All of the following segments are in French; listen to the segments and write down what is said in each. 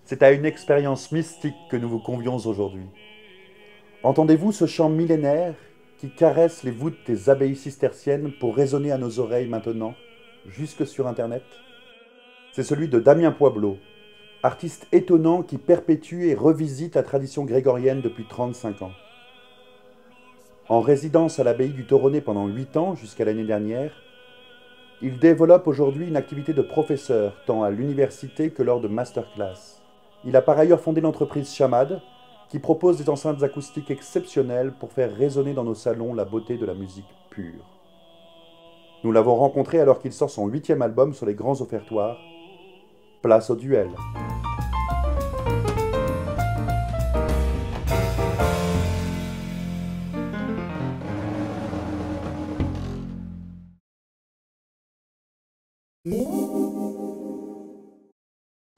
C'est à une expérience mystique que nous vous convions aujourd'hui. Entendez-vous ce chant millénaire qui caresse les voûtes des abbayes cisterciennes pour résonner à nos oreilles maintenant, jusque sur Internet? C'est celui de Damien Poiblot, artiste étonnant qui perpétue et revisite la tradition grégorienne depuis 35 ans. En résidence à l'abbaye du Toronnet pendant 8 ans jusqu'à l'année dernière, il développe aujourd'hui une activité de professeur tant à l'université que lors de masterclass. Il a par ailleurs fondé l'entreprise Chamad, qui propose des enceintes acoustiques exceptionnelles pour faire résonner dans nos salons la beauté de la musique pure. Nous l'avons rencontré alors qu'il sort son 8e album sur les grands offertoires. Place au duel.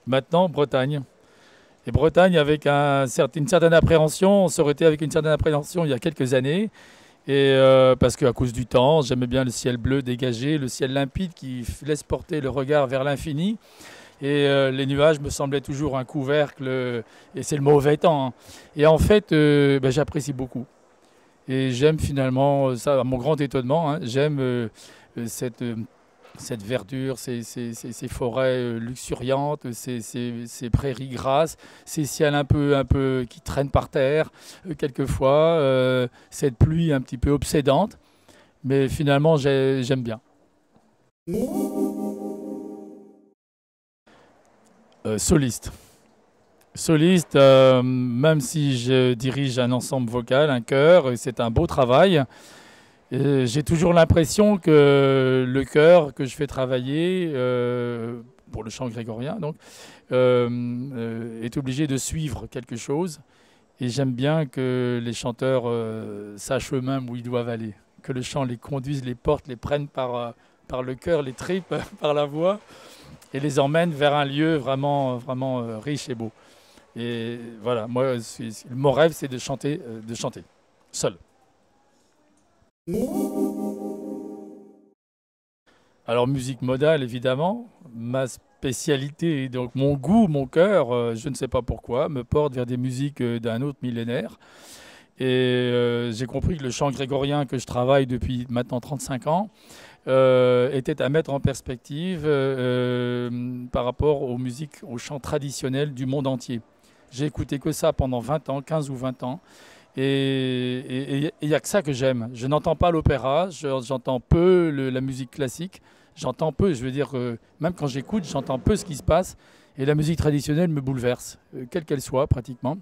Maintenant, Bretagne. Et Bretagne avec une certaine appréhension, on s'aurait été avec une certaine appréhension il y a quelques années. Et parce qu'à cause du temps, j'aimais bien le ciel bleu dégagé, le ciel limpide qui laisse porter le regard vers l'infini. Et les nuages me semblaient toujours un couvercle, et c'est le mauvais temps. Hein. Et en fait, j'apprécie beaucoup. Et j'aime finalement, ça, à mon grand étonnement, hein, j'aime cette verdure, ces forêts luxuriantes, ces prairies grasses, ces ciels un peu qui traînent par terre quelquefois, cette pluie un petit peu obsédante. Mais finalement, j'aime bien. Soliste. Soliste, même si je dirige un ensemble vocal, un chœur, c'est un beau travail. J'ai toujours l'impression que le chœur que je fais travailler, pour le chant grégorien, donc, est obligé de suivre quelque chose. Et j'aime bien que les chanteurs sachent eux-mêmes où ils doivent aller. Que le chant les conduise, les porte, les prenne par le cœur, les tripes, par la voix, et les emmène vers un lieu vraiment riche et beau. Et voilà, moi, mon rêve, c'est de chanter seul. Alors musique modale évidemment, ma spécialité, donc mon goût, mon cœur, je ne sais pas pourquoi, me porte vers des musiques d'un autre millénaire. Et j'ai compris que le chant grégorien que je travaille depuis maintenant 35 ans était à mettre en perspective par rapport aux musiques, aux chants traditionnels du monde entier. J'ai écouté que ça pendant 20 ans, 15 ou 20 ans. Et il n'y a que ça que j'aime. Je n'entends pas l'opéra, j'entends peu la musique classique, j'entends peu, je veux dire, même quand j'écoute, j'entends peu ce qui se passe. Et la musique traditionnelle me bouleverse, quelle qu'elle soit pratiquement.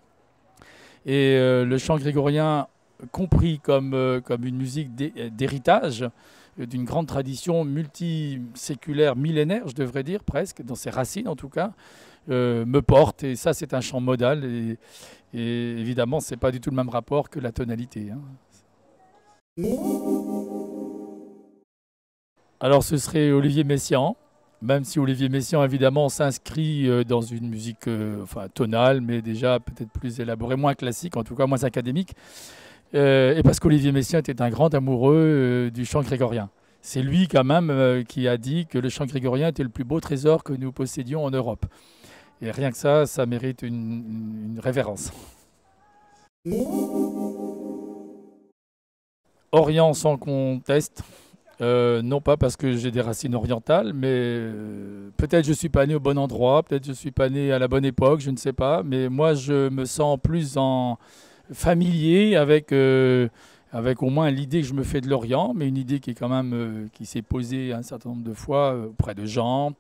Et le chant grégorien, compris comme une musique d'héritage, d'une grande tradition multiséculaire, millénaire, je devrais dire presque, dans ses racines en tout cas, me porte. Et ça, c'est un chant modal. Et évidemment, ce n'est pas du tout le même rapport que la tonalité. Hein. Alors, ce serait Olivier Messiaen, même si Olivier Messiaen, évidemment, s'inscrit dans une musique tonale, mais déjà peut-être plus élaborée, moins classique, en tout cas moins académique. Et parce qu'Olivier Messiaen était un grand amoureux du chant grégorien. C'est lui, quand même, qui a dit que le chant grégorien était le plus beau trésor que nous possédions en Europe. Et rien que ça mérite une révérence. Orient sans conteste, non pas parce que j'ai des racines orientales, mais peut-être je ne suis pas né au bon endroit, peut-être je ne suis pas né à la bonne époque, je ne sais pas. Mais moi, je me sens plus familier avec au moins l'idée que je me fais de l'Orient, mais une idée qui est quand même qui s'est posée un certain nombre de fois auprès de gens,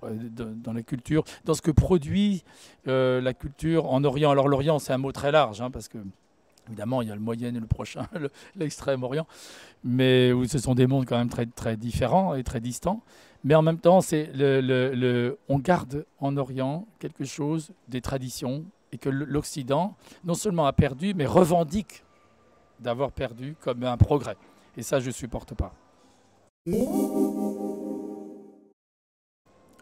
dans la culture, dans ce que produit la culture en Orient. Alors l'Orient, c'est un mot très large, hein, parce que évidemment, il y a le Moyen et le Prochain, l'Extrême-Orient, mais où ce sont des mondes quand même très, très différents et très distants. Mais en même temps, on garde en Orient quelque chose, des traditions, et que l'Occident, non seulement a perdu, mais revendique d'avoir perdu comme un progrès. Et ça, je ne supporte pas.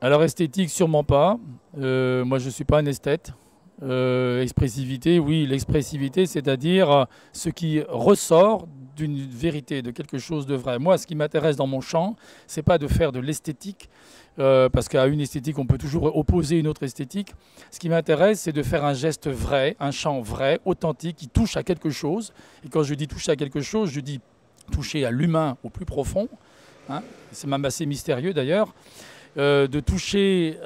Alors esthétique, sûrement pas. Moi, je ne suis pas un esthète. Expressivité, oui, l'expressivité, c'est-à-dire ce qui ressort d'une vérité, de quelque chose de vrai. Moi, ce qui m'intéresse dans mon chant, c'est pas de faire de l'esthétique, parce qu'à une esthétique, on peut toujours opposer une autre esthétique. Ce qui m'intéresse, c'est de faire un geste vrai, un chant vrai, authentique, qui touche à quelque chose. Et quand je dis toucher à quelque chose, je dis toucher à l'humain au plus profond. Hein. C'est même assez mystérieux d'ailleurs. De toucher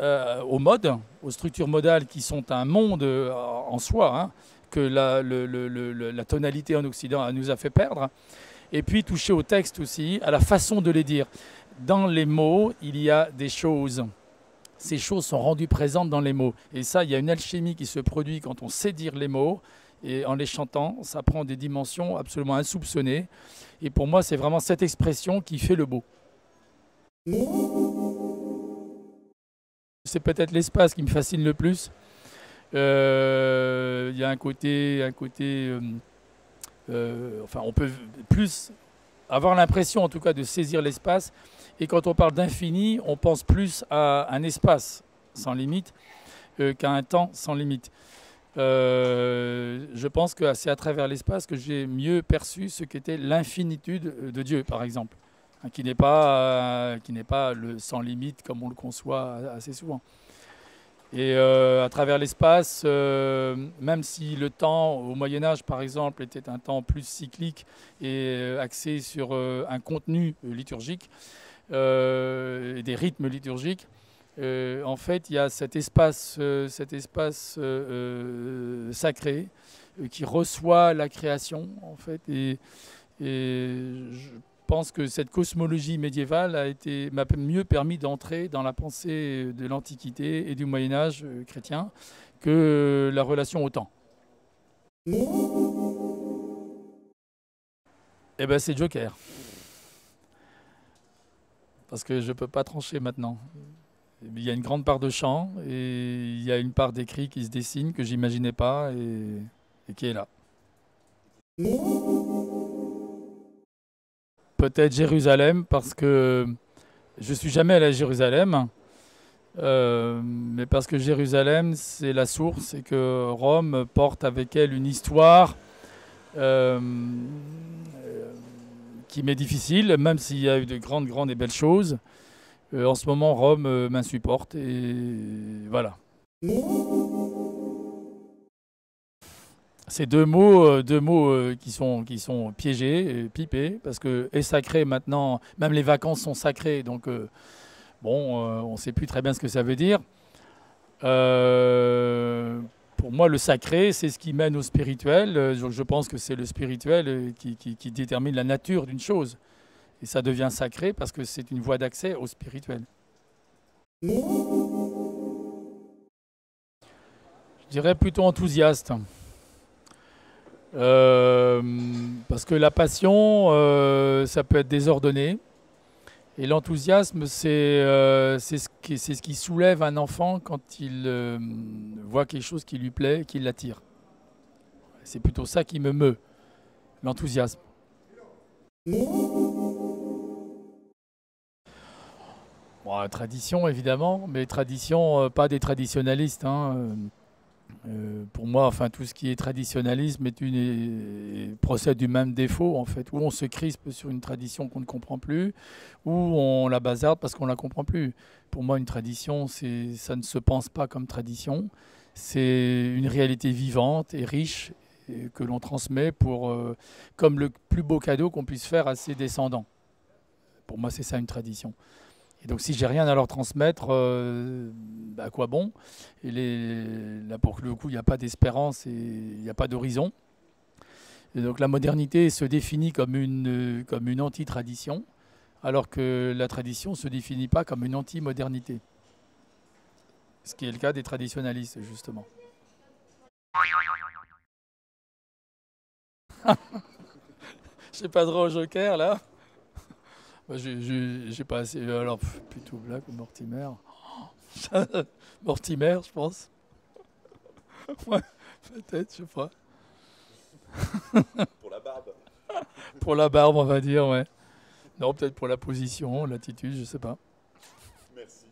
aux modes, aux structures modales qui sont un monde en soi, hein, que la tonalité en Occident nous a fait perdre. Et puis toucher au texte aussi, à la façon de les dire. Dans les mots, il y a des choses. Ces choses sont rendues présentes dans les mots. Et ça, il y a une alchimie qui se produit quand on sait dire les mots. Et en les chantant, ça prend des dimensions absolument insoupçonnées. Et pour moi, c'est vraiment cette expression qui fait le beau. C'est peut-être l'espace qui me fascine le plus. Il y a un côté enfin, on peut plus avoir l'impression, en tout cas, de saisir l'espace. Et quand on parle d'infini, on pense plus à un espace sans limite qu'à un temps sans limite. Je pense que c'est à travers l'espace que j'ai mieux perçu ce qu'était l'infinitude de Dieu, par exemple. Qui n'est pas le sans limite comme on le conçoit assez souvent. Et à travers l'espace, même si le temps au Moyen-Âge, par exemple, était un temps plus cyclique et axé sur un contenu liturgique et des rythmes liturgiques, en fait, il y a cet espace sacré qui reçoit la création, en fait, et je pense que cette cosmologie médiévale m'a mieux permis d'entrer dans la pensée de l'Antiquité et du Moyen-Âge chrétien que la relation au temps. Eh bien, c'est Joker. Parce que je ne peux pas trancher maintenant. Il y a une grande part de chant et il y a une part d'écrit qui se dessine que j'imaginais pas et qui est là. Peut-être Jérusalem, parce que je suis jamais allé à Jérusalem, mais parce que Jérusalem, c'est la source et que Rome porte avec elle une histoire qui m'est difficile, même s'il y a eu de grandes et belles choses. En ce moment, Rome m'insupporte et voilà. C'est deux mots qui sont piégés, pipés, parce que est sacré maintenant, même les vacances sont sacrées, donc on ne sait plus très bien ce que ça veut dire. Pour moi, le sacré, c'est ce qui mène au spirituel. Je pense que c'est le spirituel qui détermine la nature d'une chose. Et ça devient sacré parce que c'est une voie d'accès au spirituel. Je dirais plutôt enthousiaste. Parce que la passion, ça peut être désordonné. Et l'enthousiasme, c'est ce qui soulève un enfant quand il voit quelque chose qui lui plaît, qui l'attire. C'est plutôt ça qui me meut, l'enthousiasme. Bon, tradition, évidemment, mais tradition, pas des traditionalistes. Hein. Pour moi, enfin, tout ce qui est traditionnalisme procède du même défaut, en fait, où on se crispe sur une tradition qu'on ne comprend plus, où on la bazarde parce qu'on ne la comprend plus. Pour moi, une tradition, ça ne se pense pas comme tradition. C'est une réalité vivante et riche que l'on transmet comme le plus beau cadeau qu'on puisse faire à ses descendants. Pour moi, c'est ça une tradition. Et donc, si j'ai rien à leur transmettre, à quoi bon? Et là, pour le coup, il n'y a pas d'espérance et il n'y a pas d'horizon. Et donc, la modernité se définit comme une anti-tradition, alors que la tradition ne se définit pas comme une anti-modernité. Ce qui est le cas des traditionalistes, justement. J'ai pas droit au joker, là. J'ai pas assez. Alors, plutôt Black ou Mortimer. Mortimer, je pense. Ouais, peut-être, je sais pas. Pour la barbe. Pour la barbe, on va dire, ouais. Non, peut-être pour la position, l'attitude, je sais pas. Merci.